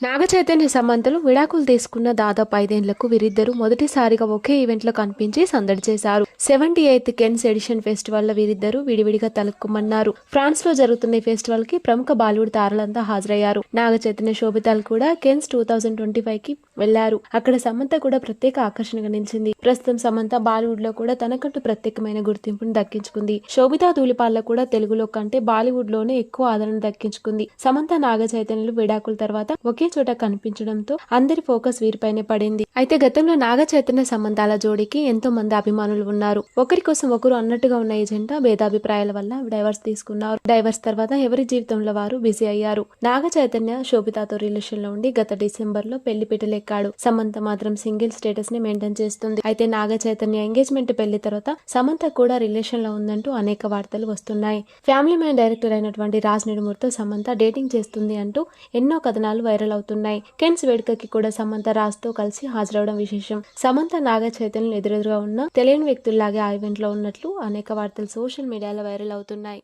నాగ చైతన్య సమంతలు విడాకులు తీసుకున్న దాదాపు 5 ఏళ్లకు వీరిద్దరూ మొదటిసారిగా ఒకే ఈవెంట్లో కనిపించి సందడి చేశారు. 78th కెన్స్ ఎడిషన్ ఫెస్టివల్ లో వీరిద్దరూ విడివిడిగా తలెక్కుమన్నారు. ఫ్రాన్స్ లో జరుగుతున్న ఈ ఫెస్టివల్ కి ప్రముఖ బాలీవుడ్ తారలంతా హాజరయ్యారు. నాగ చైతన్య శోభితాలు కూడా కెన్స్ 2025 కి వెళ్లారు. అక్కడ సమంత కూడా ప్రత్యేక ఆకర్షణగా నిలిచింది. ప్రస్తుతం సమంత బాలీవుడ్ లో కూడా తనకంటూ ప్రత్యేకమైన గుర్తింపును దక్కించుకుంది. శోభితా ధూళిపాల కూడా తెలుగులో కంటే బాలీవుడ్ లోనే ఎక్కువ ఆదరణ దక్కించుకుంది. సమంత నాగ చైతన్యలు విడాకుల తర్వాత ఒకే చోట కనిపించడంతో అందరి ఫోకస్ వీరిపైనే పడింది. అయితే గతంలో నాగ చైతన్య సమంతాల జోడీకి ఎంతో మంది అభిమానులు ఉన్నారు. ఒకరి కోసం ఒకరు అన్నట్టుగా ఉన్న ఈ జంట భేదాభిప్రాయాల వల్ల డైవర్స్ తీసుకున్నారు. డైవర్స్ తర్వాత ఎవరి జీవితంలో వారు బిజీ అయ్యారు. నాగ చైతన్య శోభితాతో రిలేషన్ లో ఉండి గత డిసెంబర్ లో పెళ్లి పీటలెక్కాడు. సమంత మాత్రం సింగిల్ స్టేటస్ ని మెయింటైన్ చేస్తుంది. అయితే నాగ చైతన్య ఎంగేజ్మెంట్ పెళ్లి తర్వాత సమంత కూడా రిలేషన్ లో ఉందంటూ అనేక వార్తలు వస్తున్నాయి. ఫ్యామిలీ మ్యాన్ డైరెక్టర్ అయినటువంటి రాజ్ నిడుమూర్తో సమంత డేటింగ్ చేస్తుంది అంటూ ఎన్నో కథనాలు వైరల్ అవుతున్నాయి. కెన్స్ వేడుకకి కూడా సమంత రాజ్ తో కలిసి హాజరవడం విశేషం. సమంత నాగ చైతన్యం ఎదురెదురుగా ఉన్న తెలియని వ్యక్తుల్లాగే ఆ ఈవెంట్ లో ఉన్నట్లు అనేక వార్తలు సోషల్ మీడియాలో వైరల్ అవుతున్నాయి.